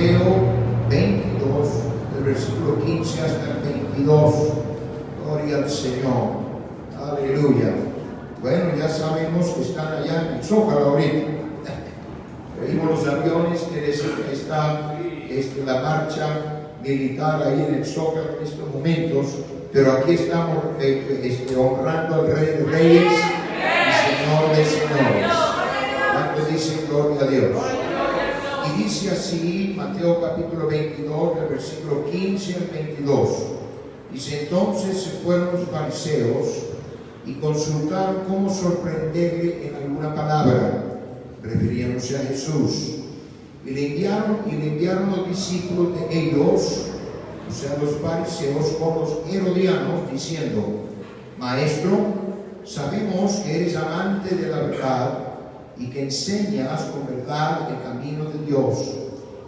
Mateo 22, del versículo 15 hasta el 22. Gloria al Señor. Aleluya. Bueno, ya sabemos que están allá en el Zócalo ahorita. Vimos los aviones, quiere decir que está la marcha militar ahí en el Zócalo en estos momentos. Pero aquí estamos honrando al Rey de Reyes y Señor de Señores. ¿Cuántos dicen gloria a Dios? Y dice así, Mateo capítulo 22, del versículo 15 al 22. Dice: entonces se fueron los fariseos y consultaron cómo sorprenderle en alguna palabra, refiriéndose a Jesús. Y le enviaron los discípulos de ellos, o sea, los fariseos, con los herodianos, diciendo: Maestro, sabemos que eres amante de la verdad y que enseñas con verdad el camino de Dios,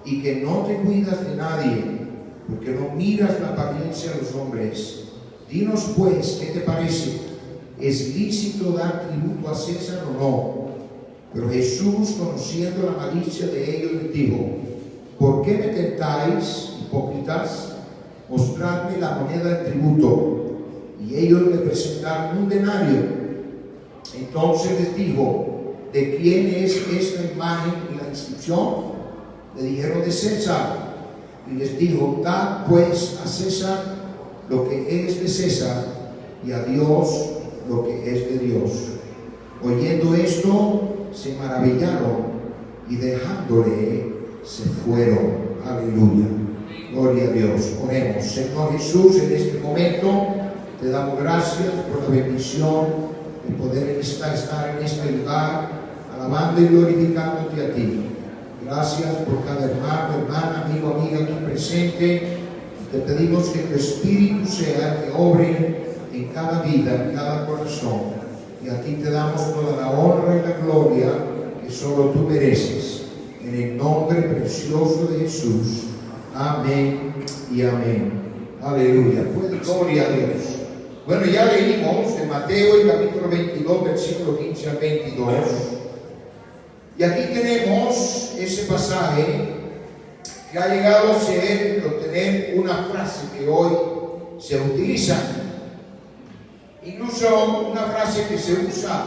y que no te cuidas de nadie, porque no miras la apariencia de los hombres. Dinos pues, ¿qué te parece? ¿Es lícito dar tributo a César o no? Pero Jesús, conociendo la malicia de ellos, les dijo: ¿por qué me tentáis, hipócritas? Mostradme la moneda del tributo. Y ellos le presentaron un denario. Entonces les dijo: ¿de quién es esta imagen y la inscripción? Le dijeron: de César. Y les dijo: dad pues a César lo que es de César, y a Dios lo que es de Dios. Oyendo esto, se maravillaron, y dejándole se fueron. Aleluya. Gloria a Dios. Oremos. Señor Jesús, en este momento te damos gracias por la bendición de poder estar en este lugar, alabando y glorificándote a ti. Gracias por cada hermano, hermana, amigo, amiga aquí presente. Te pedimos que tu Espíritu sea el que obre en cada vida, en cada corazón. Y a ti te damos toda la honra y la gloria que solo tú mereces. En el nombre precioso de Jesús. Amén y amén. Aleluya. Pues gloria a Dios. Bueno, ya leímos en Mateo, el capítulo 22, versículo 15 al 22. Y aquí tenemos ese pasaje que ha llegado a ser, o tener una frase que hoy se utiliza. Incluso una frase que se usa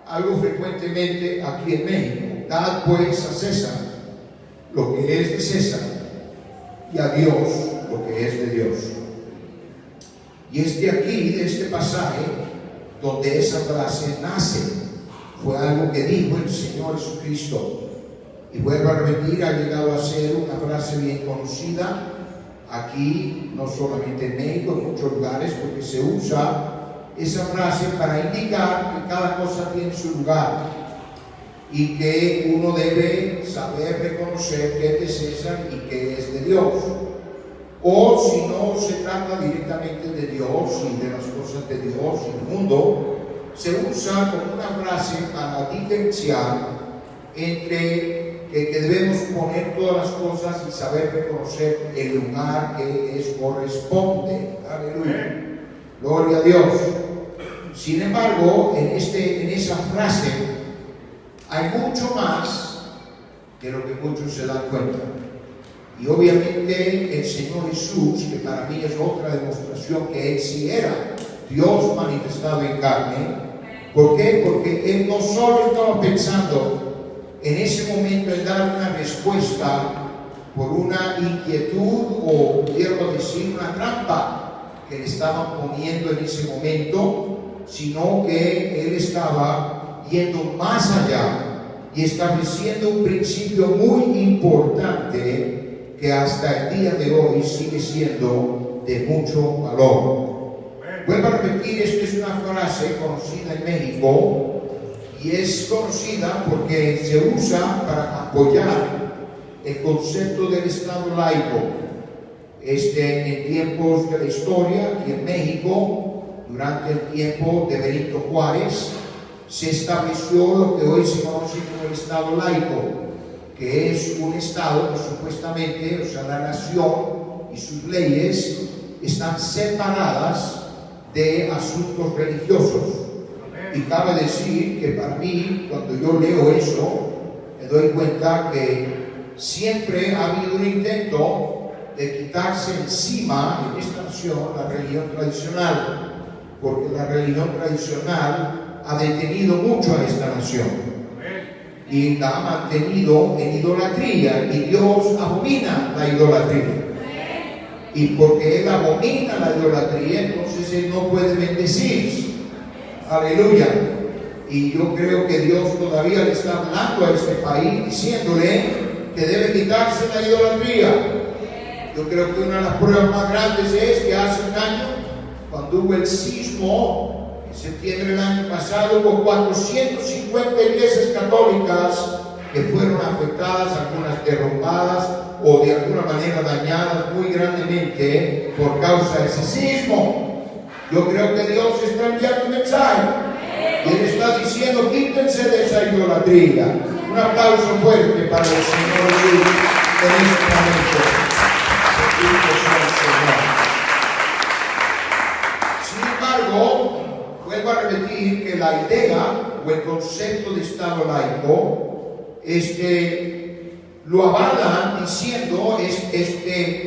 algo frecuentemente aquí en México: dad pues a César lo que es de César, y a Dios lo que es de Dios. Y es de aquí, de este pasaje, donde esa frase nace. Fue algo que dijo el Señor Jesucristo. Y vuelvo a repetir, ha llegado a ser una frase bien conocida aquí, no solamente en México, en muchos lugares, porque se usa esa frase para indicar que cada cosa tiene su lugar y que uno debe saber reconocer qué es de César y qué es de Dios. O si no se trata directamente de Dios y de las cosas de Dios y el mundo, se usa como una frase para diferenciar entre que debemos poner todas las cosas y saber reconocer el lugar que les corresponde. Aleluya. Gloria a Dios. Sin embargo, en esa frase hay mucho más de lo que muchos se dan cuenta. Y obviamente el Señor Jesús, que para mí es otra demostración que Él sí era Dios manifestado en carne. ¿Por qué? Porque Él no solo estaba pensando en ese momento en dar una respuesta por una inquietud o, quiero decir, una trampa que le estaban poniendo en ese momento, sino que Él estaba yendo más allá y estableciendo un principio muy importante que hasta el día de hoy sigue siendo de mucho valor. Vuelvo a repetir, esta es una frase conocida en México y es conocida porque se usa para apoyar el concepto del Estado laico. En tiempos de la historia y en México, durante el tiempo de Benito Juárez, se estableció lo que hoy se conoce como el Estado laico, que es un Estado que supuestamente, o sea, la nación y sus leyes están separadas de asuntos religiosos. Y cabe decir que para mí, cuando yo leo eso, me doy cuenta que siempre ha habido un intento de quitarse encima en esta nación la religión tradicional, porque la religión tradicional ha detenido mucho a esta nación y la ha mantenido en idolatría, y Dios abomina la idolatría. Y porque Él abomina la idolatría, entonces Él no puede bendecir. Aleluya. Y yo creo que Dios todavía le está hablando a este país, diciéndole que debe quitarse la idolatría. Yo creo que una de las pruebas más grandes es que hace un año, cuando hubo el sismo, en septiembre del año pasado, hubo 450 iglesias católicas que fueron afectadas, algunas derrumbadas o de alguna manera dañadas muy grandemente por causa de ese sismo. Yo creo que Dios está enviando un mensaje y Él está diciendo: quítense de esa idolatría. Un aplauso fuerte para el Señor Dios en este momento. Sin embargo, vuelvo a repetir que la idea o el concepto de Estado laico lo avalan diciendo que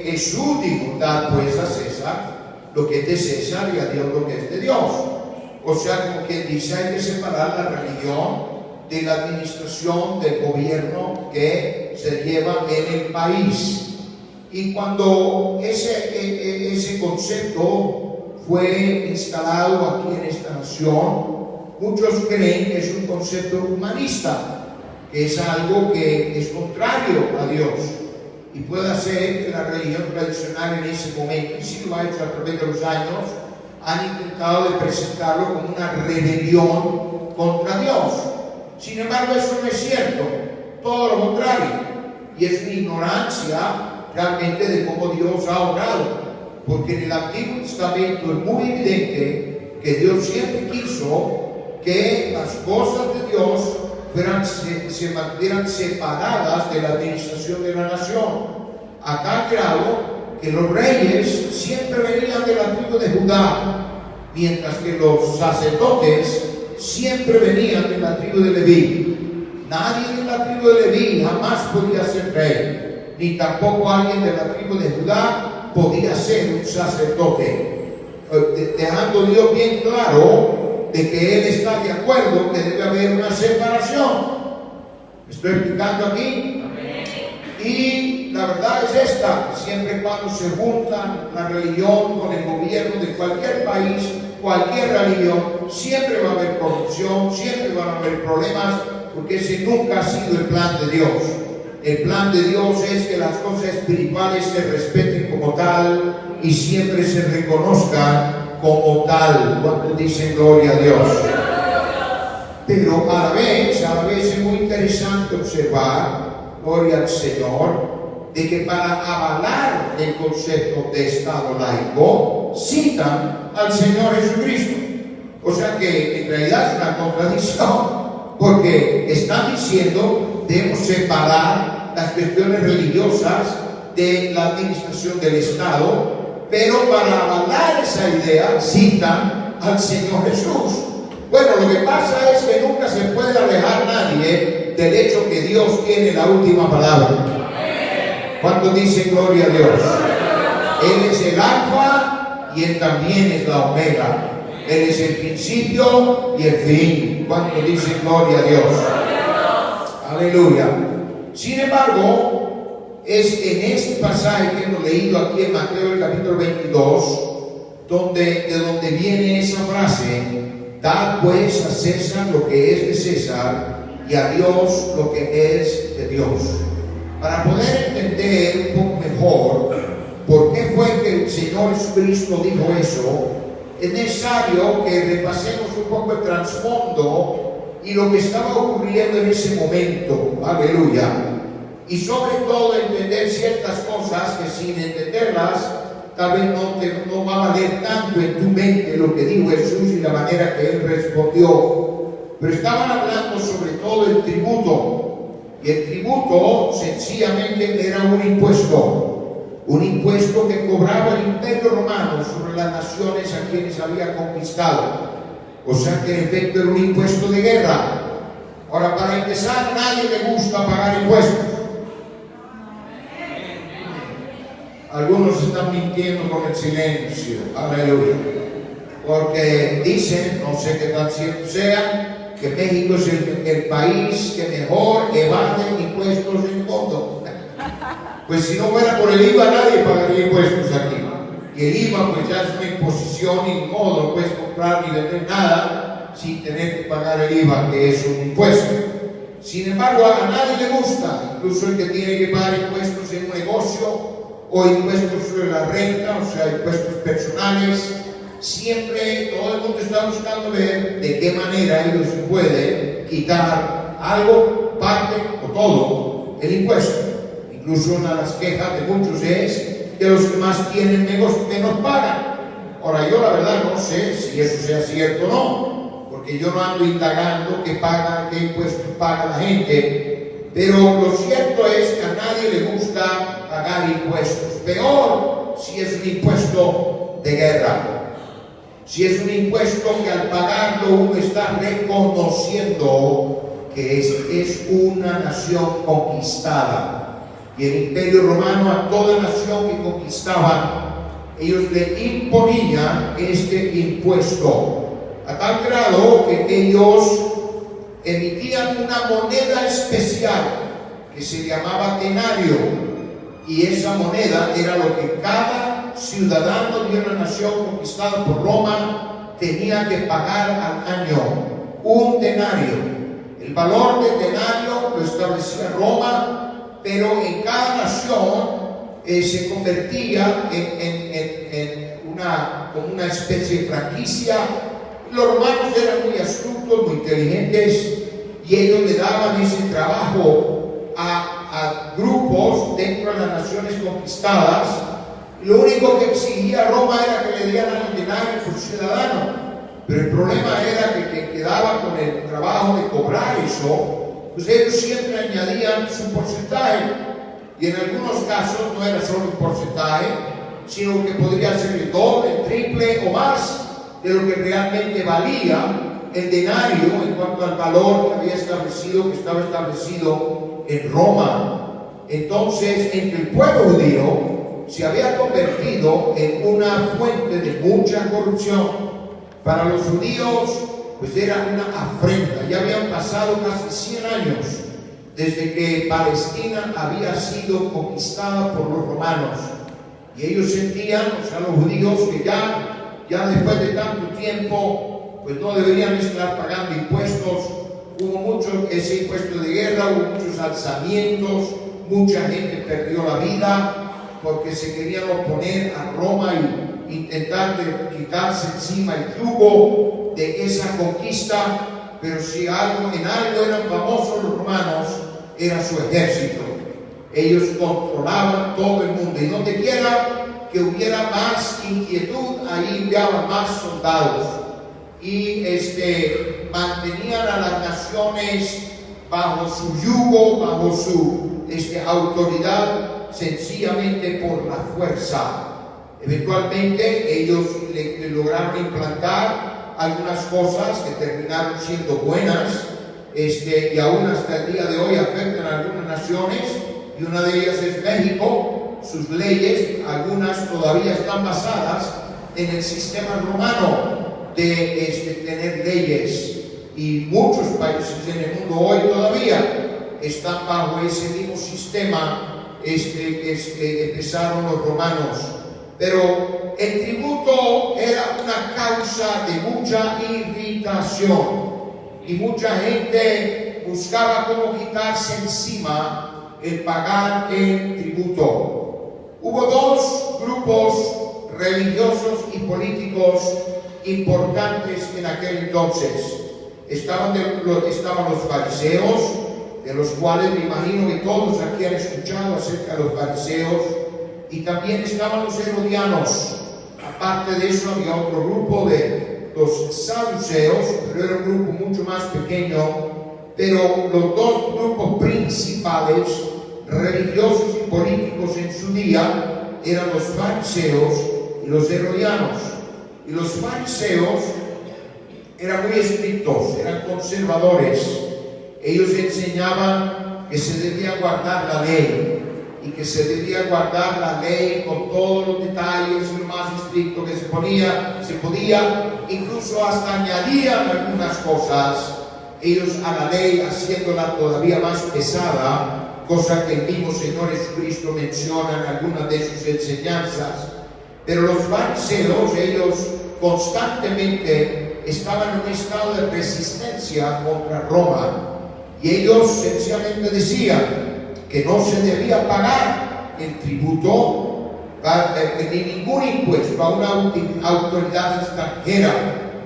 Jesús dijo: dar pues a César lo que es de César y a Dios lo que es de Dios. O sea, como quien dice, hay que separar la religión de la administración del gobierno que se lleva en el país. Y cuando ese concepto fue instalado aquí en esta nación, muchos creen que es un concepto humanista, que es algo que es contrario a Dios. Y puede ser que la religión tradicional en ese momento, y si lo ha hecho a través de los años, han intentado de presentarlo como una rebelión contra Dios. Sin embargo, eso no es cierto, todo lo contrario, y es una ignorancia realmente de cómo Dios ha obrado, porque en el Antiguo Testamento es muy evidente que Dios siempre quiso que las cosas de Dios se mantuvieran separadas de la administración de la nación, a tal grado que los reyes siempre venían de la tribu de Judá, mientras que los sacerdotes siempre venían de la tribu de Leví. Nadie de la tribu de Leví jamás podía ser rey, ni tampoco alguien de la tribu de Judá podía ser un sacerdote, dejando Dios bien claro de que Él está de acuerdo que debe haber una separación. ¿Me estoy explicando aquí? Y la verdad es esta: siempre y cuando se juntan la religión con el gobierno de cualquier país, cualquier religión, siempre va a haber corrupción, siempre van a haber problemas, porque ese nunca ha sido el plan de Dios. El plan de Dios es que las cosas espirituales se respeten como tal y siempre se reconozcan como tal. Cuando dicen gloria a Dios. Pero a la vez es muy interesante observar, gloria al Señor, de que para avalar el concepto de Estado laico citan al Señor Jesucristo. O sea que en realidad es una contradicción, porque están diciendo debemos separar las cuestiones religiosas de la administración del Estado, pero para avalar esa idea citan al Señor Jesús. Bueno, lo que pasa es que nunca se puede alejar nadie del hecho que Dios tiene la última palabra. ¿Cuántos dicen gloria a Dios? Él es el alfa y Él también es la omega. Él es el principio y el fin. ¿Cuántos dicen gloria a Dios? Aleluya. Sin embargo, es en este pasaje que hemos leído aquí en Mateo el capítulo 22, de donde viene esa frase: dad pues a César lo que es de César y a Dios lo que es de Dios. Para poder entender un poco mejor por qué fue que el Señor Jesucristo dijo eso, es necesario que repasemos un poco el trasfondo y lo que estaba ocurriendo en ese momento. Aleluya. Y sobre todo entender ciertas cosas que sin entenderlas tal vez no va a valer tanto en tu mente lo que dijo Jesús y la manera que Él respondió. Pero estaban hablando sobre todo del tributo. Y el tributo sencillamente era un impuesto que cobraba el Imperio Romano sobre las naciones a quienes había conquistado. O sea que en efecto era un impuesto de guerra. Ahora, para empezar, a nadie le gusta pagar impuestos. Algunos están mintiendo con el silencio. Aleluya. Porque dicen, no sé qué tan cierto sea, que México es el país que mejor evade impuestos en el mundo. Pues si no fuera por el IVA, nadie pagaría impuestos aquí. Y el IVA pues ya es una imposición y ni modo, no puedes comprar ni vender nada sin tener que pagar el IVA, que es un impuesto. Sin embargo, a nadie le gusta, incluso el que tiene que pagar impuestos en un negocio o impuestos sobre la renta, o sea, impuestos personales. Siempre todo el mundo está buscando ver de qué manera ellos pueden quitar algo, parte o todo el impuesto. Incluso una de las quejas de muchos es que los que más tienen menos pagan. Ahora, yo la verdad no sé si eso sea cierto o no, porque yo no ando indagando qué paga, qué impuestos paga la gente, pero lo cierto es que a nadie le gusta pagar impuestos. Peor si es un impuesto de guerra. Si es un impuesto que al pagarlo uno está reconociendo que es una nación conquistada. Y el Imperio Romano a toda nación que conquistaban, ellos le imponían este impuesto. A tal grado que ellos emitían una moneda especial que se llamaba denario. Y esa moneda era lo que cada ciudadano de una nación conquistada por Roma tenía que pagar al año, un denario. El valor del denario lo establecía Roma, pero en cada nación se convertía como una especie de franquicia. Los romanos eran muy astutos, muy inteligentes, y ellos le daban ese trabajo a grupos dentro de las naciones conquistadas. Lo único que exigía Roma era que le dieran el denario por ciudadano, pero el problema era que quien quedaba con el trabajo de cobrar eso, pues ellos siempre añadían su porcentaje, y en algunos casos no era solo un porcentaje, sino que podría ser el doble, el triple o más de lo que realmente valía el denario en cuanto al valor que estaba establecido en Roma. Entonces, entre el pueblo judío se había convertido en una fuente de mucha corrupción. Para los judíos, pues era una afrenta. Ya habían pasado casi 100 años desde que Palestina había sido conquistada por los romanos. Y ellos sentían, o sea, los judíos, que ya después de tanto tiempo, pues no deberían estar pagando impuestos. Hubo mucho ese impuesto de guerra, hubo muchos alzamientos, mucha gente perdió la vida porque se querían oponer a Roma y intentar quitarse encima el yugo de esa conquista. Pero si en algo eran famosos los romanos, era su ejército. Ellos controlaban todo el mundo, y donde quiera que hubiera más inquietud, ahí enviaban más soldados, y mantenían a las naciones bajo su yugo, bajo su autoridad, sencillamente por la fuerza. Eventualmente ellos le lograron implantar algunas cosas que terminaron siendo buenas, y aún hasta el día de hoy afectan a algunas naciones, y una de ellas es México. Sus leyes, algunas todavía están basadas en el sistema romano de tener leyes, y muchos países en el mundo hoy todavía están bajo ese mismo sistema que empezaron los romanos. Pero el tributo era una causa de mucha irritación, y mucha gente buscaba cómo quitarse encima el pagar el tributo. Hubo dos grupos religiosos y políticos importantes en aquel entonces. Estaban los fariseos, de los cuales me imagino que todos aquí han escuchado acerca de los fariseos, y también estaban los herodianos. Aparte de eso había otro grupo de los saduceos, pero era un grupo mucho más pequeño. Pero los dos grupos principales, religiosos y políticos en su día, eran los fariseos y los herodianos. Y los fariseos eran muy estrictos, eran conservadores. Ellos enseñaban que se debía guardar la ley, y que se debía guardar la ley con todos los detalles, lo más estricto que se podía, incluso hasta añadían algunas cosas ellos a la ley, haciéndola todavía más pesada, cosa que el mismo Señor Jesucristo menciona en algunas de sus enseñanzas. Pero los fariseos, ellos constantemente estaban en un estado de resistencia contra Roma, y ellos sencillamente decían que no se debía pagar el tributo ni ningún impuesto a una autoridad extranjera,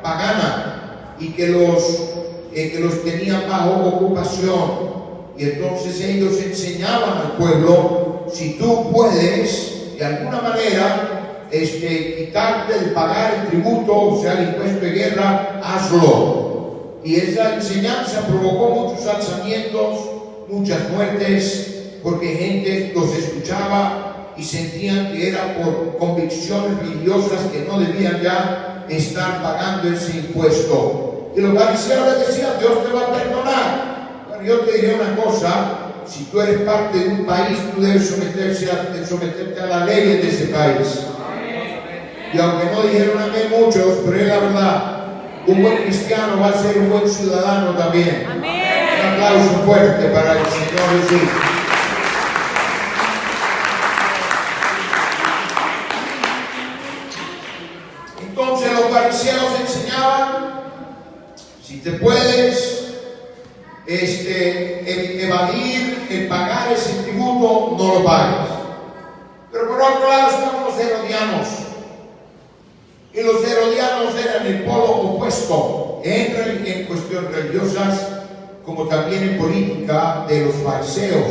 pagana, y que los tenían bajo ocupación. Y entonces ellos enseñaban al pueblo: si tú puedes de alguna manera quitarte de pagar el tributo, o sea, el impuesto de guerra, hazlo. Y esa enseñanza provocó muchos alzamientos, muchas muertes, porque gente los escuchaba y sentían que era por convicciones religiosas que no debían ya estar pagando ese impuesto. Y los fariseos les decían: Dios te va a perdonar. Bueno, yo te diré una cosa: si tú eres parte de un país, tú debes someterte a las leyes de ese país. Y aunque no dijeron amén muchos, pero es la verdad. Un buen cristiano va a ser un buen ciudadano también. Amén. Un aplauso fuerte para el Señor Jesús. Entonces los fariseos enseñaban: si te puedes evadir el pagar ese tributo, no lo pagues. Pero por otro lado estaban los herodianos. Y los herodianos eran el polo opuesto en cuestiones religiosas, como también en política, de los fariseos.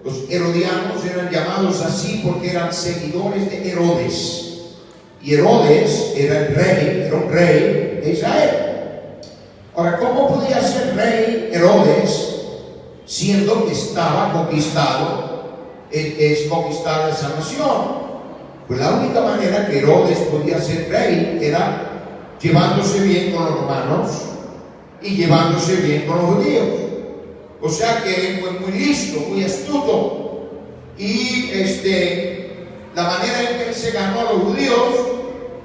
Los herodianos eran llamados así porque eran seguidores de Herodes. Y Herodes era un rey de Israel. Ahora, ¿cómo podía ser rey Herodes siendo que estaba conquistada esa nación? Pues la única manera que Herodes podía ser rey era llevándose bien con los romanos y llevándose bien con los judíos. O sea que él fue muy listo, muy astuto. Y la manera en que él se ganó a los judíos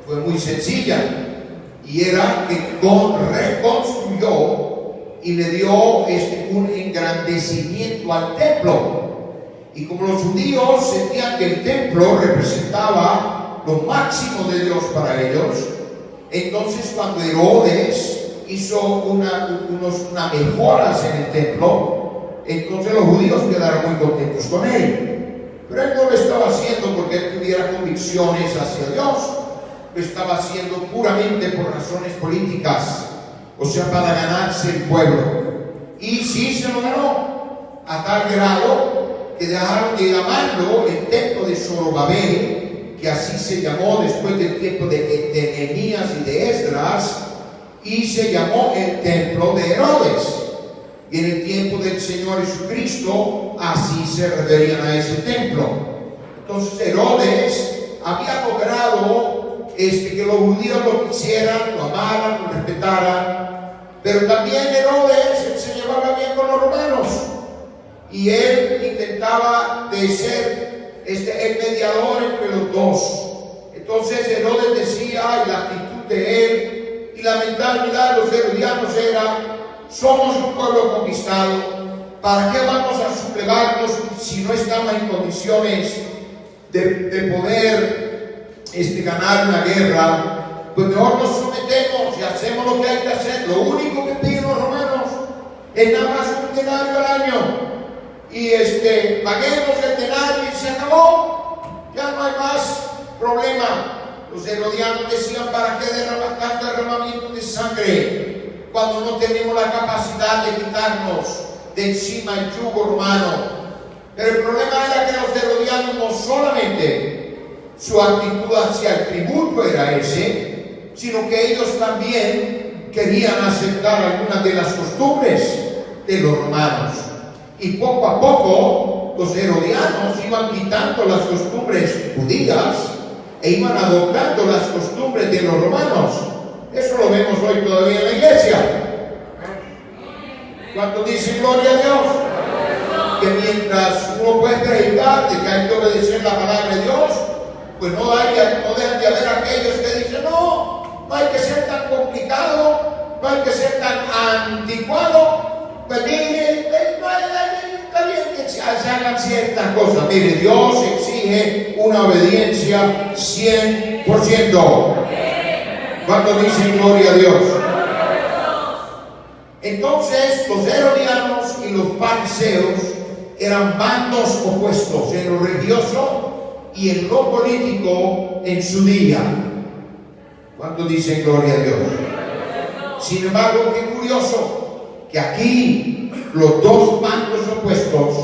fue muy sencilla. Y era que reconstruyó y le dio un engrandecimiento al templo. Y como los judíos sentían que el templo representaba lo máximo de Dios para ellos, entonces cuando Herodes hizo unas mejoras en el templo, entonces los judíos quedaron muy contentos con él. Pero él no lo estaba haciendo porque él tuviera convicciones hacia Dios, lo estaba haciendo puramente por razones políticas, o sea, para ganarse el pueblo. Y sí se lo ganó, a tal grado que dejaron de llamarlo el templo de Zorobabel, que así se llamó después del tiempo de Nehemías y de Esdras, y se llamó el templo de Herodes. Y en el tiempo del Señor Jesucristo así se referían a ese templo. Entonces Herodes había logrado que los judíos lo quisieran, lo amaran, lo respetaran, pero también Herodes se llevaba bien con los romanos. Y él intentaba de ser el mediador entre los dos. Entonces Herodes decía, y la actitud de él y la mentalidad de los herodianos era: somos un pueblo conquistado, ¿para qué vamos a sublevarnos si no estamos en condiciones de poder ganar una guerra? Pues mejor nos sometemos y hacemos lo que hay que hacer. Lo único que piden los romanos es nada más un denario al año. Y paguemos el denario y se acabó. Ya no hay más problema. Los herodianos decían: ¿para qué tanto derramamiento de sangre cuando no tenemos la capacidad de quitarnos de encima el yugo romano? Pero el problema era que los herodianos no solamente su actitud hacia el tributo era ese, sino que ellos también querían aceptar algunas de las costumbres de los romanos. Y poco a poco los herodianos iban quitando las costumbres judías e iban adoptando las costumbres de los romanos. Eso lo vemos hoy todavía en la iglesia. ¿Cuántos dicen gloria a Dios? que mientras uno puede predicar de que hay que obedecer la palabra de Dios, pues no dejan de haber aquellos que dicen, no hay que ser tan complicado, no hay que ser tan anticuado, pues mire, está bien que se hagan ciertas cosas. Mire, Dios exige una obediencia 100%. Cuando dicen gloria a Dios. Entonces los herodianos y los fariseos eran bandos opuestos en lo religioso y en lo político en su día. ¿Cuántos dicen gloria a Dios? Sin embargo, qué curioso que aquí los dos bandos opuestos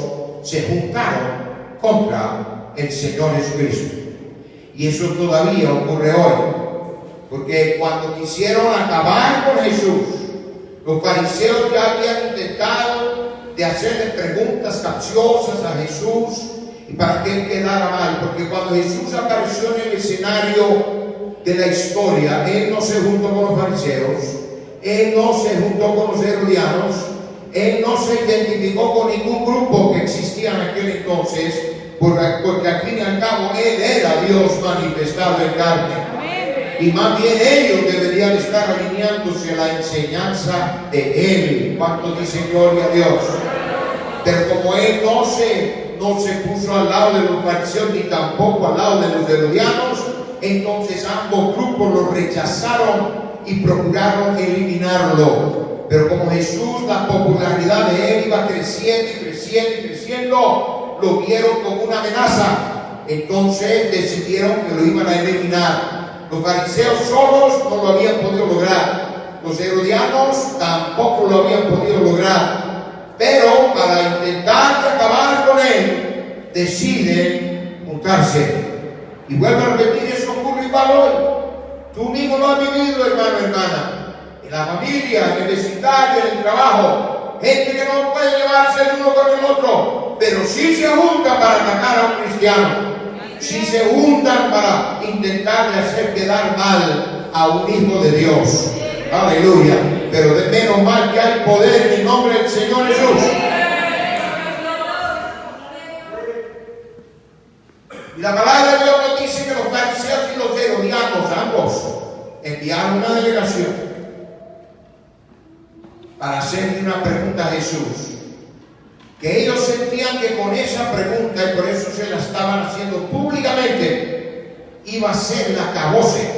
se juntaron contra el Señor Jesucristo. Y eso todavía ocurre hoy, porque cuando quisieron acabar con Jesús, los fariseos ya habían intentado de hacerle preguntas capciosas a Jesús y para que él quedara mal, porque cuando Jesús apareció en el escenario de la historia, él no se juntó con los fariseos, él no se juntó con los herodianos, él no se identificó con ningún grupo que existía en aquel entonces, porque al fin y al cabo él era Dios manifestado en carne. Y más bien ellos deberían estar alineándose a la enseñanza de Él. ¿Cuántos dicen gloria a Dios? Pero como Él no se puso al lado de los fariseos ni tampoco al lado de los herodianos, entonces ambos grupos lo rechazaron y procuraron eliminarlo. Pero como Jesús, la popularidad de Él iba creciendo y creciendo y creciendo, lo vieron como una amenaza. Entonces decidieron que lo iban a eliminar. Los fariseos solos no lo habían podido lograr. Los herodianos tampoco lo habían podido lograr. Pero para intentar acabar con él, deciden juntarse. Y vuelvo a repetir, eso ocurre igual hoy. Tú mismo lo has vivido, hermano, hermana. En la familia, en el vecindario, en el trabajo. Gente que no puede llevarse el uno con el otro, pero sí se juntan para atacar a un cristiano. Si se juntan para intentar de hacer quedar mal a un hijo de Dios. Aleluya. Pero de menos mal que hay poder en el nombre del Señor Jesús. Y la palabra de Dios nos dice que los fariseos y los herodianos, ambos, enviaron una delegación para hacerle una pregunta a Jesús. Que ellos sentían que con esa pregunta, y por eso se la estaban haciendo públicamente, iba a ser el acabose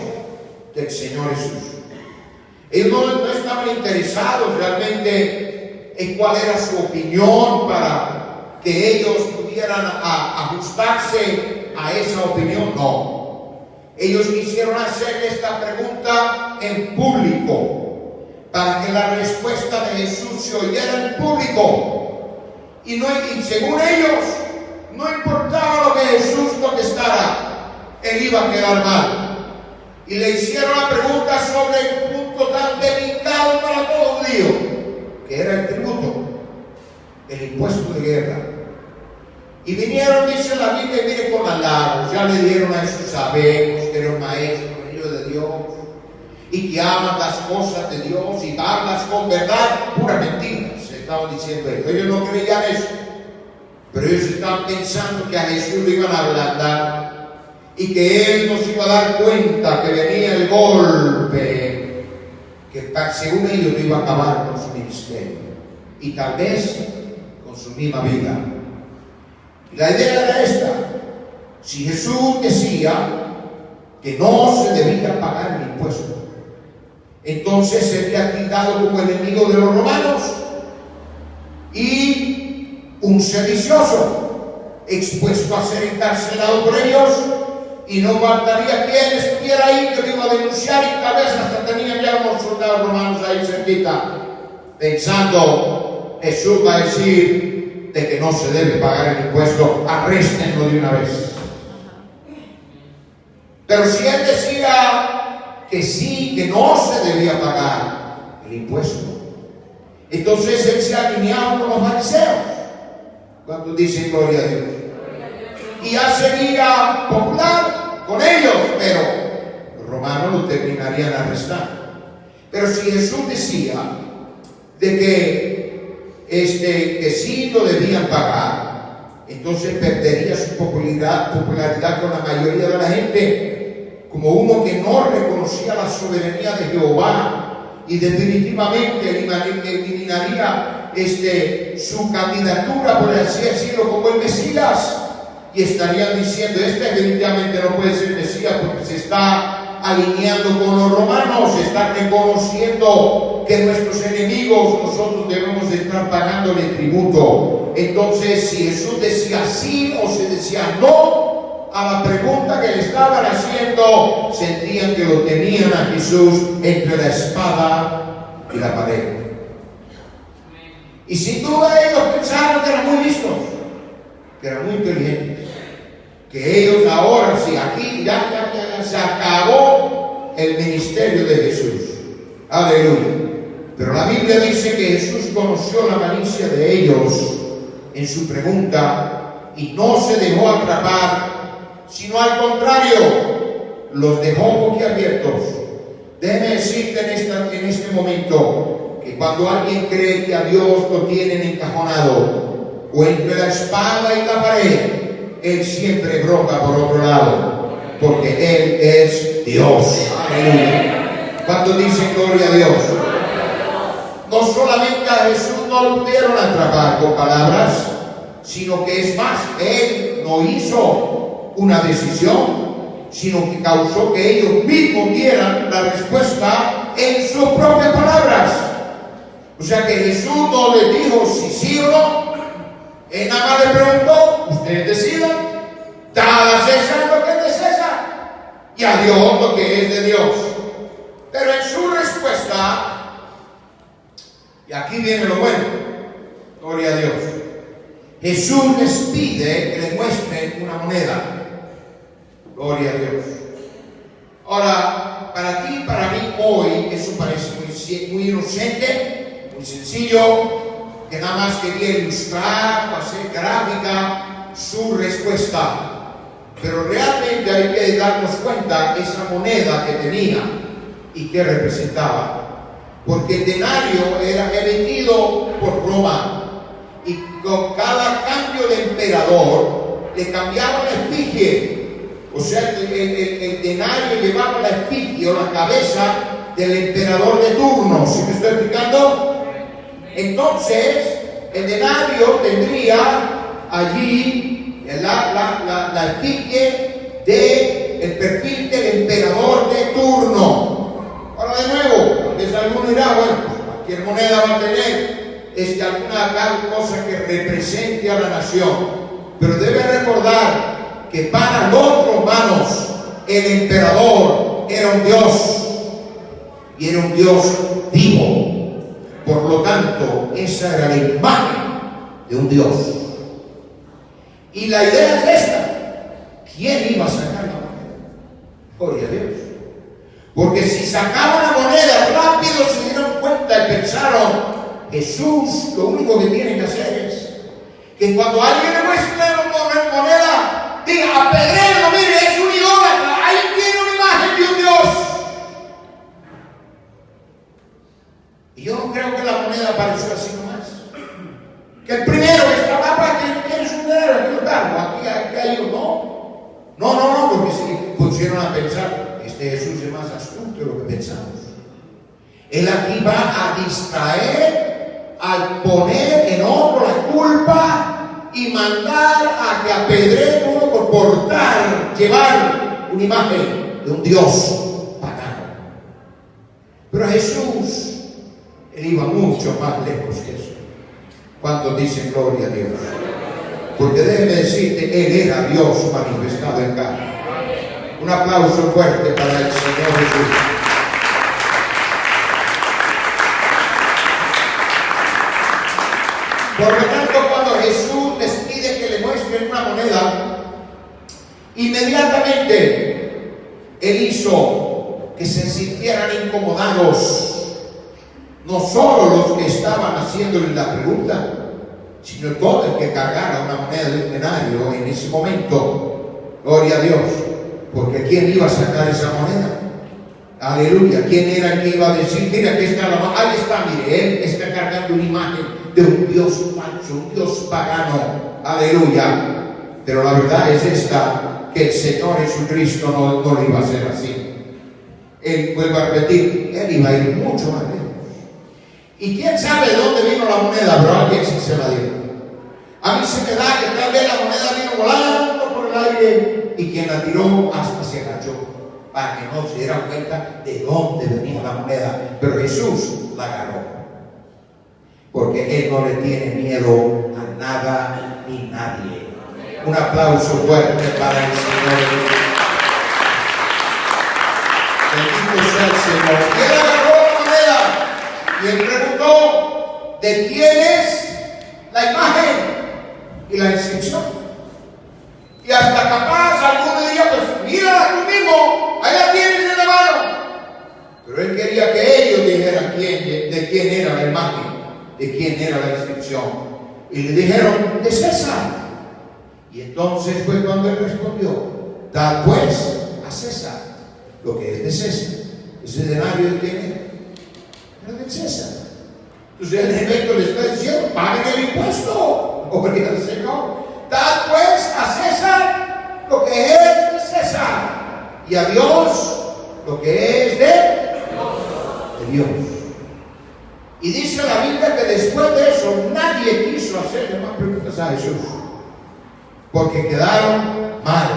del Señor Jesús. Ellos no estaban interesados realmente en cuál era su opinión para que ellos pudieran ajustarse a esa opinión. No. Ellos quisieron hacer esta pregunta en público para que la respuesta de Jesús se oyera en público. Y según ellos, no importaba lo que Jesús contestara, él iba a quedar mal. Y le hicieron la pregunta sobre un punto tan delicado para todo judío, que era el tributo, el impuesto de guerra. Y vinieron, dice la Biblia, mire con halagos, ya le dieron a Jesús, sabemos que era un maestro, hijo de Dios, y que amas las cosas de Dios y hablas con verdad, pura mentira. Estaban diciendo ellos no creían eso, pero ellos estaban pensando que a Jesús lo iban a ablandar y que él nos iba a dar cuenta que venía el golpe, que según ellos lo iba a acabar con su ministerio y tal vez con su misma vida. Y la idea era esta: si Jesús decía que no se debía pagar el impuesto, entonces sería tildado como enemigo de los romanos y un sedicioso, expuesto a ser encarcelado por ellos, y no faltaría quien estuviera ahí que lo iba a denunciar, y tal vez hasta tenían ya unos soldados romanos ahí cerquita, pensando, Jesús va a decir de que no se debe pagar el impuesto, arréstenlo de una vez. Pero si él decía que sí, que no se debía pagar el impuesto, entonces él se alineaba con los fariseos. ¿Cuántos dicen gloria a Dios? Y ya sería popular con ellos, pero los romanos lo terminarían arrestando. Pero si Jesús decía de que que sí lo debían pagar, entonces perdería su popularidad con la mayoría de la gente, como uno que no reconocía la soberanía de Jehová, y definitivamente eliminaría su candidatura, por así decirlo, como el Mesías, y estarían diciendo: definitivamente no puede ser Mesías porque se está alineando con los romanos, se está reconociendo que nuestros enemigos nosotros debemos de estar pagándole tributo. Entonces, si Jesús decía sí o se decía no a la pregunta que le estaban haciendo, sentían que lo tenían a Jesús entre la espada y la pared. Y sin duda ellos pensaron que eran muy listos, que eran muy inteligentes, que ellos ahora sí, aquí ya se acabó el ministerio de Jesús. Aleluya. Pero la Biblia dice que Jesús conoció la malicia de ellos en su pregunta y no se dejó atrapar, sino al contrario, los dejó boquiabiertos. Déjeme decirte en este momento que cuando alguien cree que a Dios lo tienen encajonado o entre la espada y la pared, Él siempre brota por otro lado, porque Él es Dios. Aleluya. ¿Cuántos dicen gloria a Dios? No solamente a Jesús no lo pudieron atrapar con palabras, sino que es más, Él no hizo una decisión, sino que causó que ellos mismos dieran la respuesta en sus propias palabras. O sea que Jesús no les dijo si sí o no. Él nada más le preguntó: ustedes decidan, dad a César lo que es de César y a Dios lo que es de Dios. Pero en su respuesta, y aquí viene lo bueno, gloria a Dios, Jesús les pide que le muestren una moneda. Gloria a Dios. Ahora, para ti, para mí hoy, eso parece muy inocente, muy sencillo, que nada más quería ilustrar o hacer gráfica su respuesta. Pero realmente hay que darnos cuenta esa moneda que tenía y que representaba. Porque el denario era emitido por Roma y con cada cambio de emperador le cambiaban la efigie. O sea, el denario llevaba la efigie o la cabeza del emperador de turno. ¿Sí me estoy explicando? Entonces, el denario tendría allí la efigie del perfil del emperador de turno. Ahora de nuevo, porque alguno dirá: bueno, pues cualquier moneda va a tener alguna cosa que represente a la nación. Pero debe recordar que para los romanos el emperador era un Dios, y era un Dios vivo. Por lo tanto, esa era la imagen de un Dios. Y la idea es esta: ¿quién iba a sacar la moneda? Gloria a Dios. Porque si sacaban la moneda rápido se dieron cuenta y pensaron: Jesús lo único que tiene que hacer es que cuando alguien le muestre la moneda, diga: apedréenlo, mire, es un idólatra, ahí tiene una imagen de un Dios. Y yo no creo que la moneda apareció así nomás. Que el primero que está para que es un dinero, aquí hay uno. No, porque si pusieron a pensar, Jesús es más astuto de lo que pensamos. Él aquí va a distraer al poner en otro la culpa y mandar a que apedreen uno por llevar una imagen de un Dios pagano. Pero Jesús, Él iba mucho más lejos que eso. ¿Cuántos dicen gloria a Dios? Porque déjeme decirte, Él era Dios manifestado en carne. Un aplauso fuerte para el Señor Jesús. Por lo tanto, cuando Jesús les pide que le muestren una moneda, inmediatamente Él hizo que se sintieran incomodados, no solo los que estaban haciéndole la pregunta, sino todo el que cargara una moneda de un denario en ese momento. Gloria a Dios. Porque ¿quién iba a sacar esa moneda? Aleluya. ¿Quién era el que iba a decir: mira, aquí está la moneda? Ahí está, mire, él está cargando una imagen de un Dios falso, un Dios pagano. Aleluya. Pero la verdad es esta, que el Señor Jesucristo no lo iba a hacer así. Él, vuelvo a repetir, Él iba a ir mucho más lejos. Y quién sabe de dónde vino la moneda, pero alguien sí se la dio. A mí se me da que tal vez la moneda vino volando por el aire y quien la tiró hasta se agachó para que no se dieran cuenta de dónde venía la moneda. Pero Jesús la agarró, porque Él no le tiene miedo a nada ni nadie. Un aplauso fuerte para el Señor. Bendito sea el Señor. Y Él agarró la moneda y Él preguntó: ¿de quién es la imagen y la inscripción? Y hasta capaz alguno diría: pues mírala tú mismo, ahí la tienes en la mano. Pero Él quería que ellos dijeran de quién era la imagen, de quién era la inscripción. Y le dijeron: de César. Y entonces fue cuando Él respondió: dad pues a César lo que es de César. Ese denario de quién era? Era de César. Entonces el evento le está diciendo: paguen el impuesto. Gloria al Señor. Dad pues a César lo que es de César, y a Dios lo que es de Dios. Y dice la Biblia que después de eso nadie quiso hacerle más preguntas a Jesús, porque quedaron mal.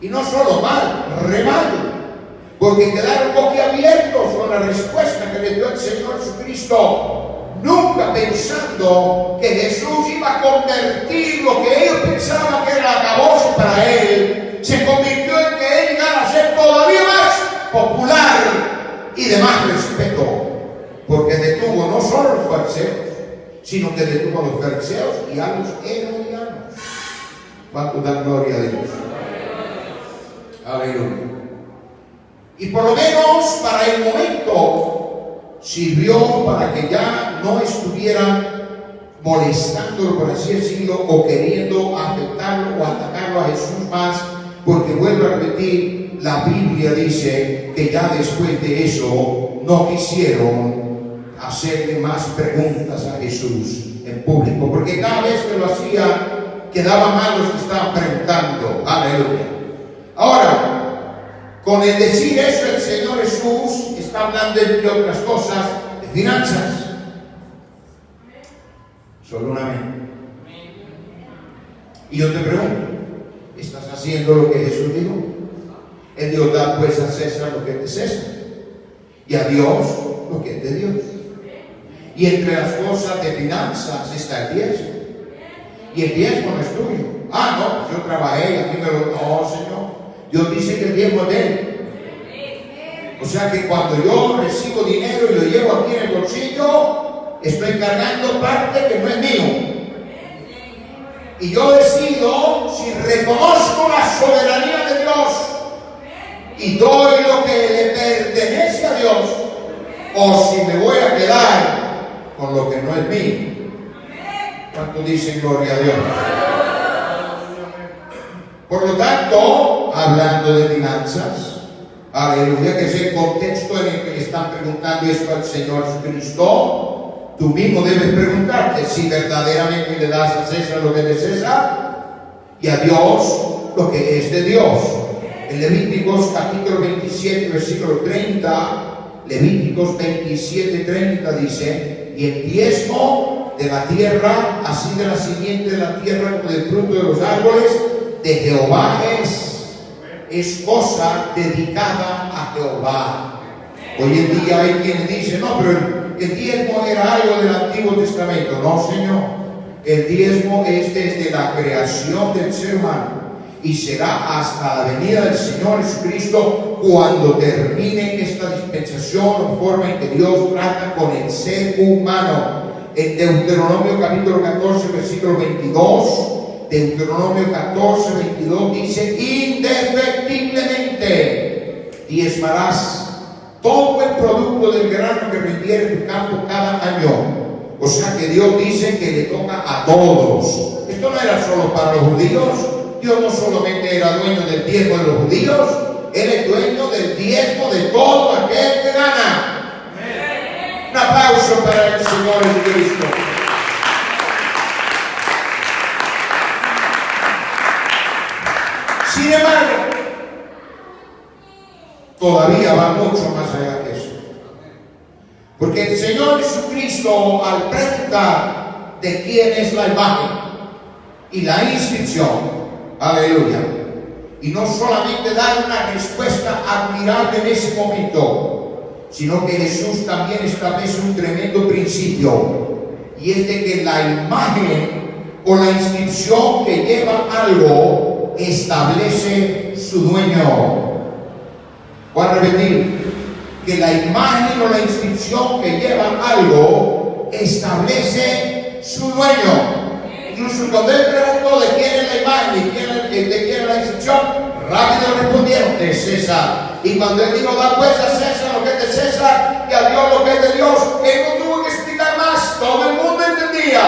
Y no solo mal, re mal, porque quedaron boquiabiertos con la respuesta que le dio el Señor Jesucristo. Nunca pensando que Jesús iba a convertir lo que ellos pensaban que era la acabose para Él, se convirtió en que Él llegara a ser todavía más popular y de más respeto, porque detuvo no solo a los fariseos, sino que detuvo a los fariseos y a los herodianos. ¿Cuánto dan gloria a Dios? Aleluya. Y por lo menos para el momento sirvió para que ya no estuvieran molestándolo, por así decirlo, o queriendo afectarlo o atacarlo a Jesús más, porque vuelvo a repetir, la Biblia dice que ya después de eso no quisieron hacerle más preguntas a Jesús en público, porque cada vez que lo hacía quedaban mal los que estaban preguntando. Aleluya. Ahora, con el decir eso, el Señor Jesús está hablando, entre otras cosas, de finanzas. Solo una vez. Y yo te pregunto: ¿estás haciendo lo que Jesús dijo? Él dijo: da pues a César lo que es de César, y a Dios lo que es de Dios. Y entre las cosas de finanzas está el diezmo. Y el diezmo no es tuyo. Ah, no, pues yo trabajé y a mí me lo... No, Señor. Dios dice que el diezmo es de Él. O sea que cuando yo recibo dinero y lo llevo aquí en el bolsillo, estoy cargando parte que no es mío. Y yo decido si reconozco la soberanía de Dios y doy lo que le pertenece a Dios, o si me voy a quedar con lo que no es mío. ¿Cuánto dicen gloria a Dios? Por lo tanto, hablando de finanzas, aleluya, que es el contexto en el que le están preguntando esto al Señor Jesucristo, tú mismo debes preguntarte si verdaderamente le das a César lo que es de César y a Dios lo que es de Dios. En Levíticos capítulo 27, versículo 30, Levíticos 27, 30 dice: y el diezmo de la tierra, así de la simiente de la tierra como del fruto de los árboles, de Jehová es cosa dedicada a Jehová. Hoy en día hay quienes dicen: no, pero el diezmo era algo del Antiguo Testamento. No, Señor. El diezmo es desde la creación del ser humano y será hasta la venida del Señor Jesucristo, cuando termine esta dispensación o forma en que Dios trata con el ser humano. En Deuteronomio capítulo 14, versículo 22, Deuteronomio 14, 22 dice: indefectiblemente diezmarás todo el producto del grano que rindiere en tu campo cada año. O sea que Dios dice que le toca a todos. Esto no era solo para los judíos. Dios no solamente era dueño del diezmo de los judíos, Él es dueño del diezmo de todo aquel que gana. Un aplauso para el Señor Jesucristo. Sin embargo, todavía va mucho más allá que eso. Porque el Señor Jesucristo, al preguntar de quién es la imagen y la inscripción, aleluya, y no solamente dar una respuesta admirable en ese momento, sino que Jesús también establece un tremendo principio, y es de que la imagen o la inscripción que lleva algo establece su dueño. Voy a repetir, que la imagen o la inscripción que lleva algo establece su dueño. Incluso cuando él preguntó de quién es la imagen y de quién es la inscripción, rápido respondieron: de César. Y cuando él dijo: da pues a César lo que es de César y a Dios lo que es de Dios, él no tuvo que explicar más. Todo el mundo entendía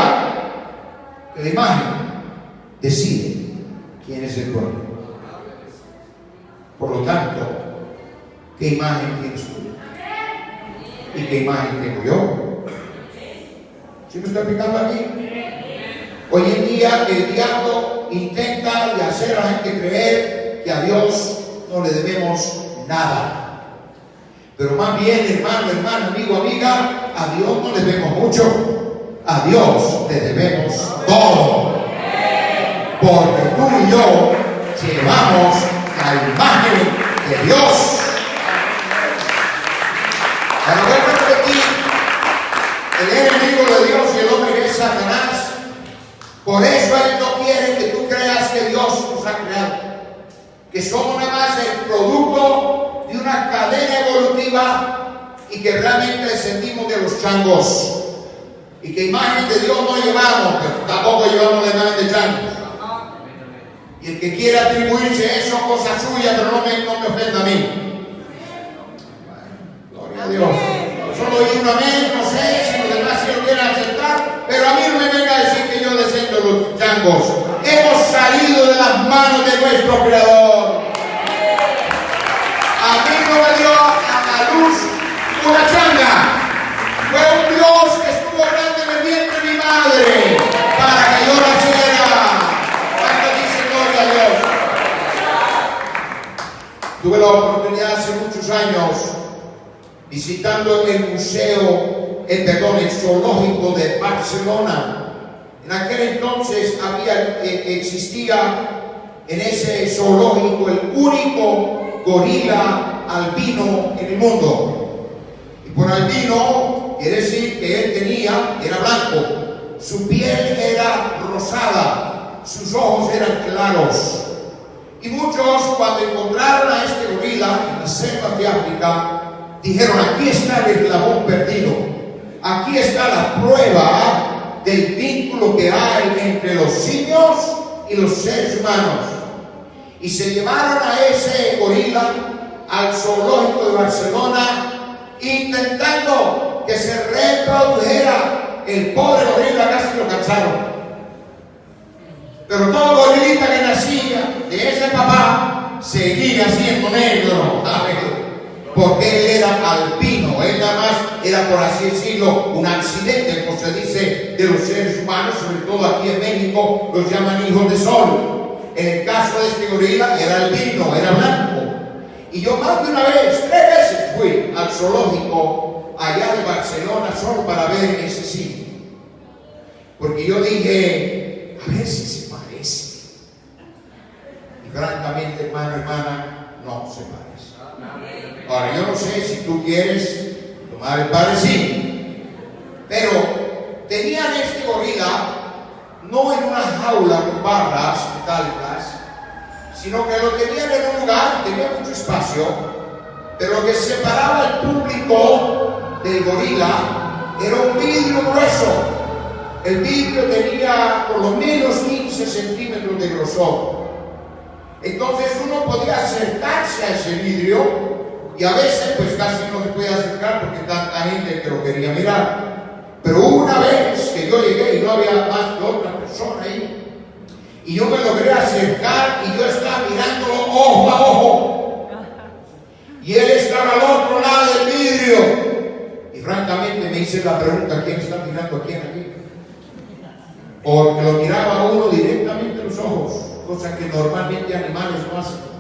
que la imagen decide quién es el dueño. Por lo tanto, ¿qué imagen tienes tú? ¿Y qué imagen tengo yo? ¿Sí me está explicando aquí? Hoy en día el diablo intenta de hacer a la gente creer que a Dios no le debemos nada. Pero más bien, hermano, amigo, amiga, a Dios no le debemos mucho. A Dios le debemos todo. Porque tú y yo llevamos la imagen de Dios. Ahora voy a repetir: el enemigo de Dios y el hombre que es Satanás. Por eso él no quiere que tú creas que Dios nos ha creado, que somos nada más el producto de una cadena evolutiva y que realmente descendimos de los changos, y que imagen de Dios no llevamos, pero tampoco llevamos la imagen de changos. Y el que quiera atribuirse eso, cosa suya, pero no me ofenda a mí. Gloria a Dios. Solo oí un amén, no sé si los demás sí lo quieren aceptar, pero a mí no me venga a decir que yo descendo de los changos. Hemos salido de las manos de nuestro Creador. A mí no me dio a la luz una changa. Fue un Dios que estuvo grande en el vientre de mi madre para que yo naciera. ¿Cuánto dice gloria a Dios? Tuve la oportunidad hace muchos años, visitando el el zoológico de Barcelona. En aquel entonces existía en ese zoológico el único gorila albino en el mundo. Y por albino quiere decir que él era blanco, su piel era rosada, sus ojos eran claros. Y muchos, cuando encontraron a este gorila en las selvas de África, dijeron: aquí está el eslabón perdido, aquí está la prueba del vínculo que hay entre los simios y los seres humanos. Y se llevaron a ese gorila al zoológico de Barcelona, intentando que se reprodujera. El pobre gorila casi lo cacharon. Pero todo gorilita que nacía de ese papá seguía siendo negro. Porque él era albino, él nada más era, por así decirlo, un accidente, como se dice de los seres humanos, sobre todo aquí en México los llaman hijos de sol. En el caso de este gorila era albino, era blanco. Y yo más de una vez, 3 veces fui al zoológico allá de Barcelona solo para ver ese sitio. Porque yo dije: a ver si se parece. Y francamente, hermano, hermana, no se parece. Ahora, yo no sé si tú quieres tomar el parecido, pero tenían este gorila no en una jaula con barras metálicas, sino que lo tenían en un lugar, tenía mucho espacio, pero lo que separaba al público del gorila era un vidrio grueso. El vidrio tenía por lo menos 15 centímetros de grosor. Entonces uno podía acercarse a ese vidrio, y a veces pues casi no se puede acercar porque tanta gente que lo quería mirar. Pero una vez que yo llegué y no había más que otra persona ahí, y yo me logré acercar y yo estaba mirándolo ojo a ojo, y él estaba al otro lado del vidrio, y francamente me hice la pregunta: ¿quién está mirando a quién aquí? Porque lo miraba a uno directamente a los ojos, cosa que normalmente animales no hacen.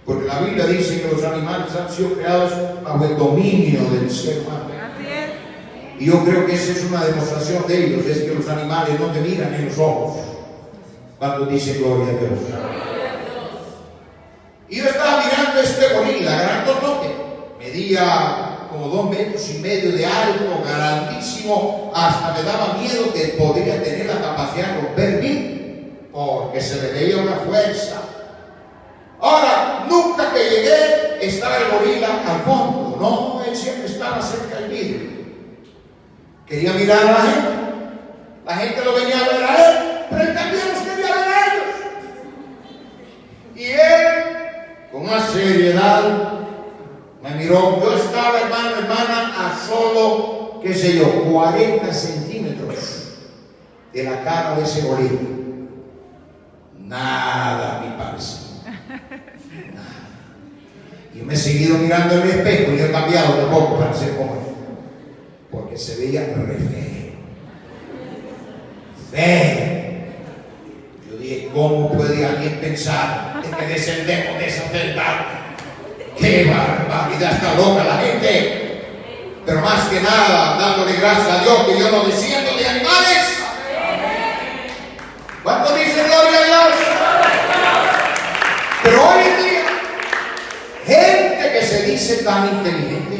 Porque la Biblia dice que los animales han sido creados bajo el dominio del ser humano. Así es. Y yo creo que esa es una demostración de ellos, es que los animales no te miran en los ojos cuando dicen gloria a Dios. Y yo estaba mirando este gorila, grandotote, medía como 2,5 metros de alto, grandísimo, hasta me daba miedo que podría tener la capacidad de romperme, porque se le veía una fuerza. Ahora, nunca que llegué estaba el gorila al fondo, no, él siempre estaba cerca del vidrio. Quería mirar a la gente lo venía a ver a él, pero él también los quería ver a ellos. Y él, con una seriedad, me miró. Yo estaba, hermana, a solo, qué sé yo, 40 centímetros de la cara de ese gorila. Nada, mi parce. Nada. Yo me he seguido mirando en el espejo y he cambiado de poco para ser como él. Porque se veía re feo. Feo. Yo dije, ¿cómo puede alguien pensar de que descendemos de esa fealdad? ¡Qué barbaridad! Está loca la gente. Pero más que nada, dándole gracias a Dios que yo no desciendo de animales. ¿Cuánto dice gloria a Dios? Pero hoy en día, gente que se dice tan inteligente,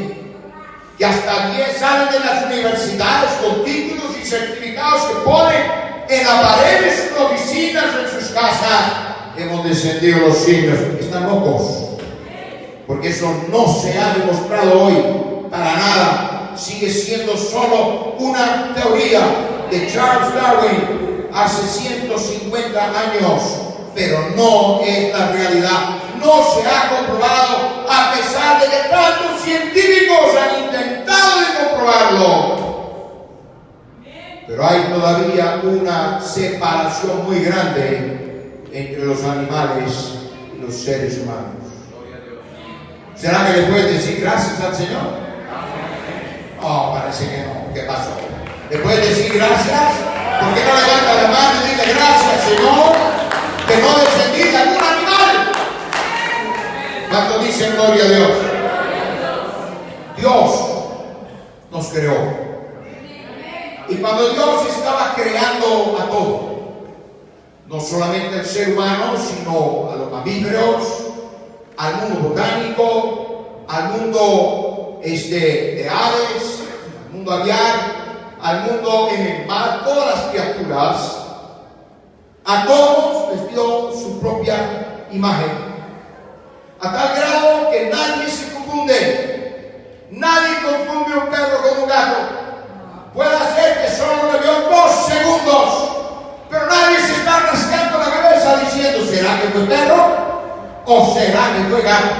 que hasta 10 salen de las universidades con títulos y certificados que ponen en la pared de sus oficinas o en sus casas. Hemos descendido los siglos. Están locos. Porque eso no se ha demostrado hoy para nada. Sigue siendo solo una teoría de Charles Darwin hace 150 años. Pero no es la realidad. No se ha comprobado, a pesar de que tantos científicos han intentado de comprobarlo. Pero hay todavía una separación muy grande entre los animales y los seres humanos. ¿Será que le puedes decir gracias al Señor? Oh, parece que no. ¿Qué pasó? ¿Le puedes decir gracias? ¿Por qué no levanta la mano y dice gracias, Señor, que no descendí de algún animal? ¿Cuánto dicen gloria a Dios? Dios nos creó. Y cuando Dios estaba creando a todo, no solamente al ser humano, sino a los mamíferos, al mundo botánico, al mundo de aves, al mundo aviar, al mundo en el mar, todas las criaturas, a todos les dio su propia imagen. A tal grado que nadie se confunde. Nadie confunde un perro con un gato. Puede ser que solo le vio 2 segundos, pero nadie se está rascando la cabeza diciendo, ¿será que fue perro o será que fue gato?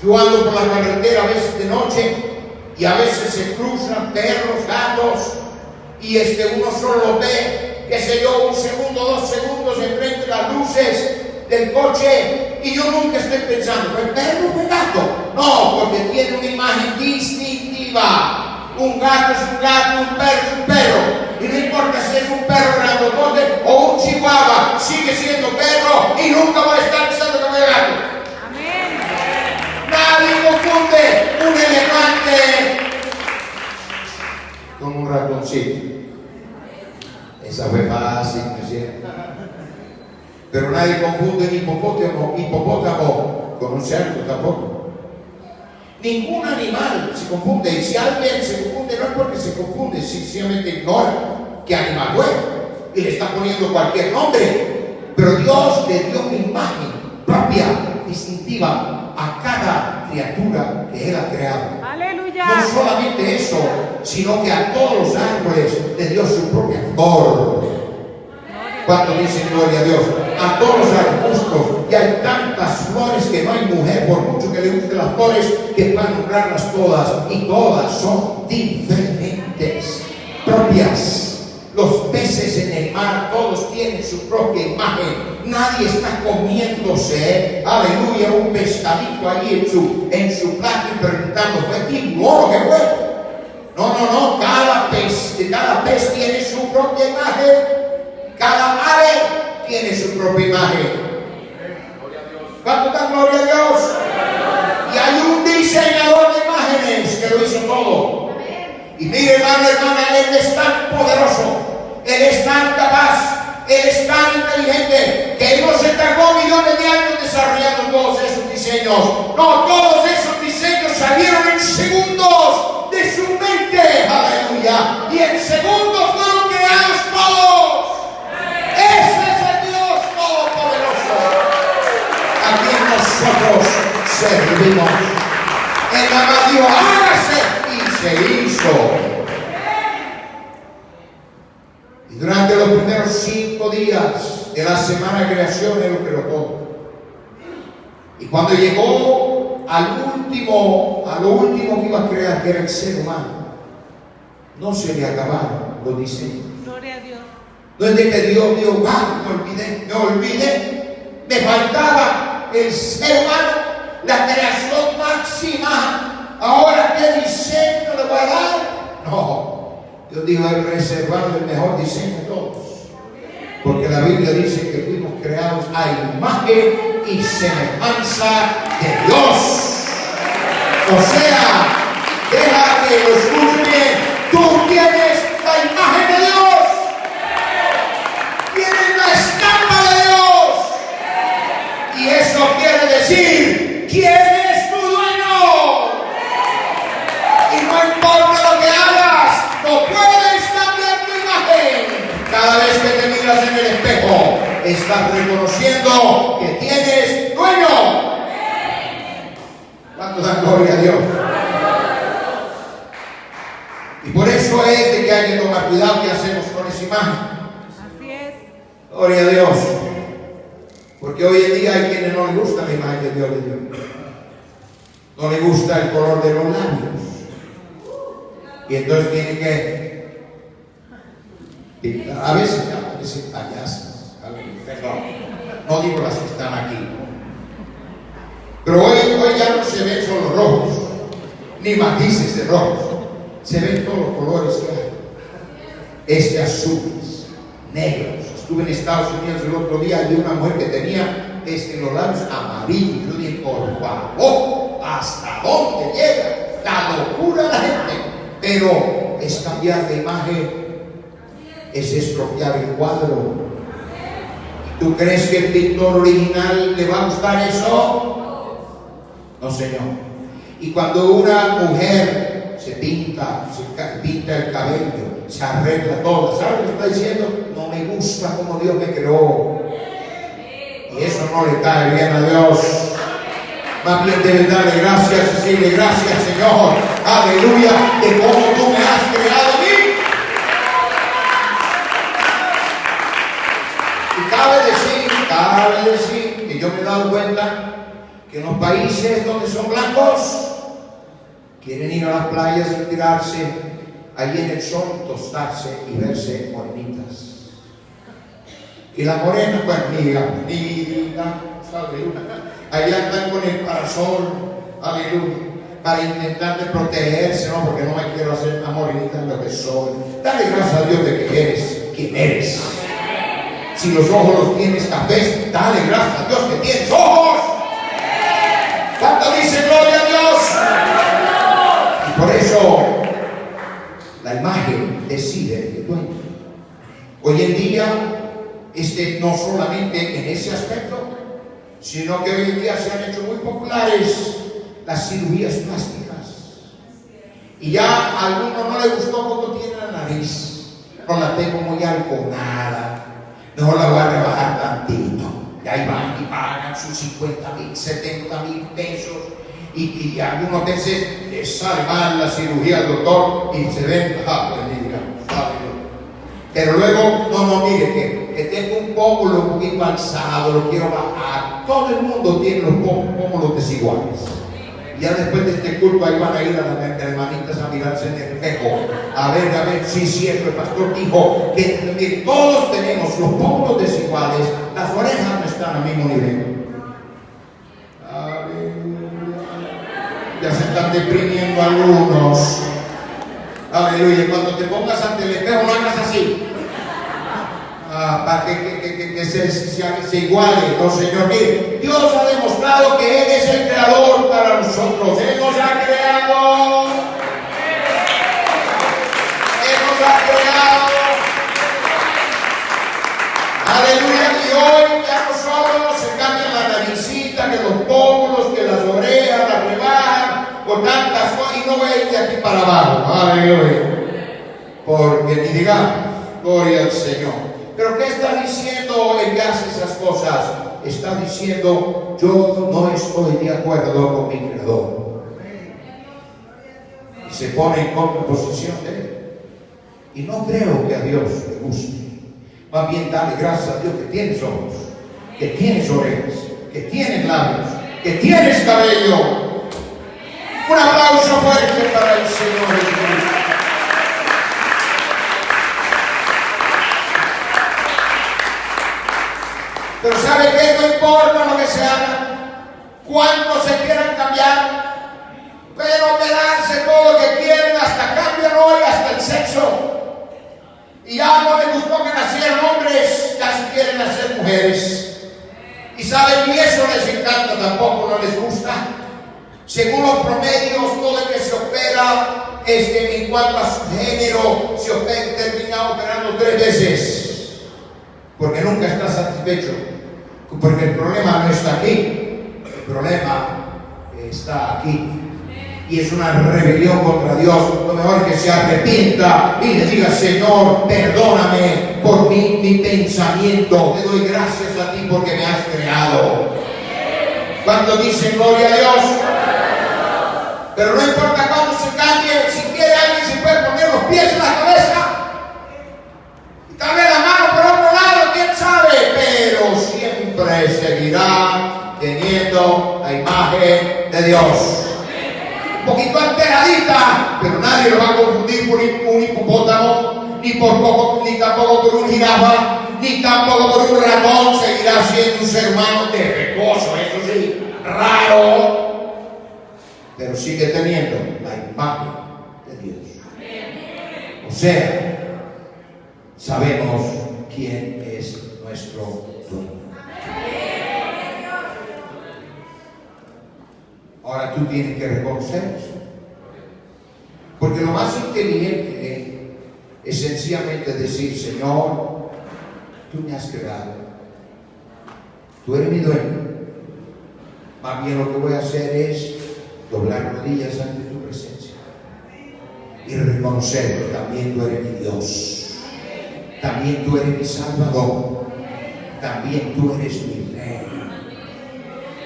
Yo ando por la carretera a veces de noche y a veces se cruzan perros, gatos, y uno solo lo ve, qué sé yo, 1 segundo, 2 segundos enfrente de las luces del coche, y yo nunca estoy pensando, ¿fue perro o fue gato? No, porque tiene una imagen distintiva. Un gato es un gato, un perro es un perro. Y no importa si es un perro grandotote o un chihuahua, sigue siendo perro y nunca va a estar pensando que fue gato. Amén. Nadie confunde un elefante con un ratoncito. Esa fue fácil, ¿no es cierto? Pero nadie confunde un hipopótamo con un cerdo tampoco. Ningún animal se confunde, y si alguien se confunde no es porque se confunde, sencillamente ignora qué animal fue y le está poniendo cualquier nombre. Pero Dios le dio una imagen propia, distintiva a cada criatura que Él ha creado. Aleluya. No solamente eso, sino que a todos los árboles le dio su propia flor. ¿Cuánto dicen gloria a Dios? A todos los arbustos, y hay tantas flores que no hay mujer, por mucho que le gusten las flores, que van a nombrarlas todas, y todas son diferentes, propias. Los peces en el mar, todos tienen su propia imagen. Nadie está comiéndose, aleluya, un pescadito ahí en su plato y preguntando, ¿fue tiburón? ¿Qué fue? No, cada pez tiene su propia imagen. Cada ave tiene su propia imagen. ¿Cuánto dan gloria a Dios? Y hay un diseñador de imágenes que lo hizo todo. Y mire, hermano, hermana, Él es tan poderoso, Él es tan capaz, Él es tan inteligente, que Él no se tardó millones de años desarrollando todos esos diseños. No, todos esos diseños salieron en segundos de su mente. Aleluya. Y en segundos fueron creados todos. Ese es el Dios Todopoderoso a quien nosotros servimos. Él nada más dijo, hágase, y se hizo. Y durante los primeros 5 días de la semana de creación Él lo creó todo. Y cuando llegó a lo último que iba a crear, que era el ser humano, no se le acabaron los diseños. Gloria a Dios. No es de que Dios dijo, me olvidé, me faltaba el ser humano, la creación máxima. Ahora, ¿qué diseño le voy a dar? No, Dios dijo, he reservado el mejor diseño de todos. Porque la Biblia dice que fuimos creados a imagen y semejanza de Dios. O sea, deja que lo escuche bien, tú tienes la imagen de Dios. Tienes la estampa de Dios. Y eso quiere decir, ¿quién es tu dueño? Y no importa lo que hagas, no puedes cambiar tu imagen. Cada vez que te miras en el espejo, estás reconociendo que tienes dueño. ¿Cuánto dan gloria a Dios? Y por eso es de que hay que tomar cuidado que hacemos con esa imagen. Así es. Gloria a Dios. Porque hoy en día hay quienes no les gusta la imagen de Dios. No les gusta el color de los labios. Y entonces tienen que pintar. A veces ya parecen payasas. Perdón. No digo las que están aquí. Pero hoy ya no se ven solo rojos, ni matices de rojos. Se ven todos los colores que hay. Azules, negros. Estuve en Estados Unidos el otro día y vi una mujer que tenía los labios amarillos. Yo dije, por favor, ¿hasta dónde llega la locura de la gente? Pero es cambiar de imagen, es estropear el cuadro. ¿Tú crees que el pintor original le va a gustar eso? No, señor. Y cuando una mujer se pinta el cabello, se arregla todo, ¿sabe lo que está diciendo? No me gusta como Dios me creó. Y eso no le cae bien a Dios. Más bien debes darle gracias, decirle gracias, Señor, aleluya, de cómo tú me has creado a mí. Y cabe decir que yo me he dado cuenta que en los países donde son blancos quieren ir a las playas y tirarse allí en el sol, tostarse y verse morenitas. Y la morena, pues mira, aleluya, allá andan con el parasol, aleluya, para intentar de protegerse, ¿no? Porque no me quiero hacer una morenita en lo que soy. Dale gracias a Dios de que eres quien eres. Si los ojos los tienes cafés, dale gracias a Dios que tienes ojos. ¿Cuánto dice gloria a Dios? Y por eso la imagen decide el dueño. Hoy en día, no solamente en ese aspecto, sino que hoy en día se han hecho muy populares las cirugías plásticas. Y ya a alguno no le gustó cuando tiene la nariz. No la tengo muy alconada. Mejor la voy a rebajar tantito. Y ahí van y pagan sus 50,000, 70,000 pesos. Y algunas veces les sale mal la cirugía al doctor y se ven, pero luego, no, mire, que tengo un pómulo un poquito alzado, lo quiero bajar. Todo el mundo tiene los pómulos desiguales. Y ya después de este culto ahí van a ir a las hermanitas a mirarse en el espejo. A ver, si es cierto, el pastor dijo que mire, todos tenemos los pómulos desiguales, las orejas no están al mismo nivel. Ya se están deprimiendo algunos. Aleluya. Cuando te pongas ante el espejo no hagas así. para que se iguale, no, Señor. Mire, Dios ha demostrado que Él es el creador para nosotros. Él nos ha creado. Él nos ha creado. Aleluya. Y hoy ya nosotros se cambian la naricita, que los pómulos, que las orejas, las rebajan, con tantas cosas, y no voy a ir de aquí para abajo. Aleluya. Porque ni digamos, gloria al Señor. Pero ¿qué está diciendo el que hace esas cosas? Está diciendo, yo no estoy de acuerdo con mi creador. Y se pone en contraposición de Él. Y no creo que a Dios le guste. Más bien darle gracias a Dios que tienes ojos, que tienes orejas, que tienes labios, que tienes cabello. Un aplauso fuerte para el Señor Jesucristo. Pero ¿sabe qué? No importa lo que se haga, cuántos se quieran cambiar, pero quedarse todo lo que quieren, hasta cambian hoy, hasta el sexo. Y ya no les gustó que nacieran hombres, ya se quieren nacer mujeres. Y saben, y eso les encanta, tampoco no les gusta. Según los promedios, todo el que se opera, en cuanto a su género, se opera, termina operando 3 veces. Porque nunca está satisfecho. Porque el problema no está aquí, el problema está aquí. Y es una rebelión contra Dios. Lo mejor es que se arrepienta y le diga, Señor, perdóname por mi pensamiento. Te doy gracias a ti porque me has creado. ¿Cuántos dicen gloria a Dios? Pero no importa cuándo se cambie, si quiere alguien se puede poner los pies en la cabeza. Y tal vez la mano por otro lado, quién sabe. Pero siempre seguirá teniendo la imagen de Dios. Un poquito alteradita, pero nadie lo va a confundir por un hipopótamo, ni tampoco por un jirafa, ni tampoco por un ratón. Seguirá siendo un ser humano defectuoso, eso sí, raro, pero sigue teniendo la imagen de Dios. O sea, sabemos quién es nuestro dueño. Ahora tú tienes que reconocer eso. Porque lo más inteligente es sencillamente decir, Señor, tú me has creado. Tú eres mi dueño. Más bien lo que voy a hacer es doblar rodillas ante tu presencia. Y reconocer que también tú eres mi Dios. También tú eres mi Salvador. También tú eres mi Rey.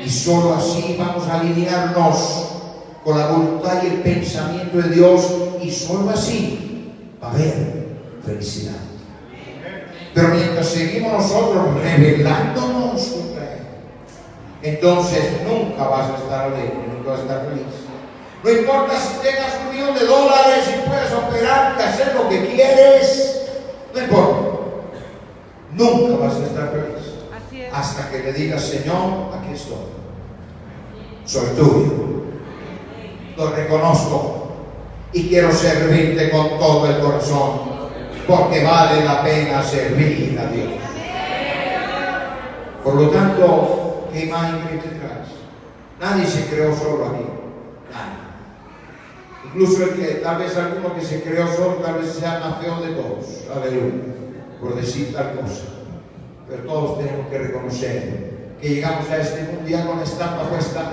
Y solo así vamos a alinearnos con la voluntad y el pensamiento de Dios, y solo así va a haber felicidad. Pero mientras seguimos nosotros rebelándonos contra Él, entonces nunca vas a estar alegre, nunca vas a estar feliz. No importa si tengas $1,000,000 y puedes operar y hacer lo que quieres, no importa. Nunca vas a estar feliz. Hasta que le digas, Señor, aquí estoy. Soy tuyo. Lo reconozco y quiero servirte con todo el corazón, porque vale la pena servir a Dios. Por lo tanto, ¿qué imagen que te traes? Nadie se creó solo aquí. Nadie. Incluso el que, tal vez alguno que se creó solo, tal vez sea más feo de todos. Aleluya. Por decir tal cosa. Pero todos tenemos que reconocer que llegamos a este mundo ya con la estampa puesta,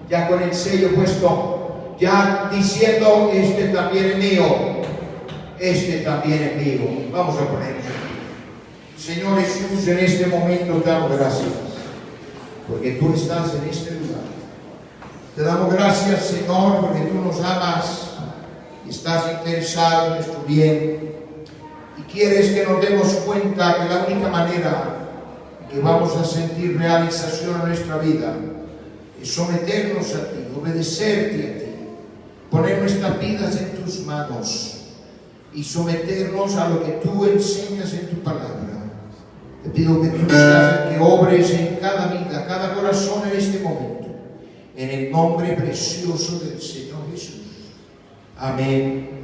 ya con el sello puesto, ya diciendo, este también es mío, este también es mío. Vamos a ponernos aquí. Señor Jesús, en este momento te damos gracias, porque tú estás en este lugar. Te damos gracias, Señor, porque tú nos amas y estás interesado en nuestro bien. Y quieres que nos demos cuenta que la única manera que vamos a sentir realización en nuestra vida es someternos a ti, obedecerte a ti, poner nuestras vidas en tus manos y someternos a lo que tú enseñas en tu palabra. Te pido que tú seas el que obres en cada vida, cada corazón en este momento, en el nombre precioso del Señor Jesús. Amén.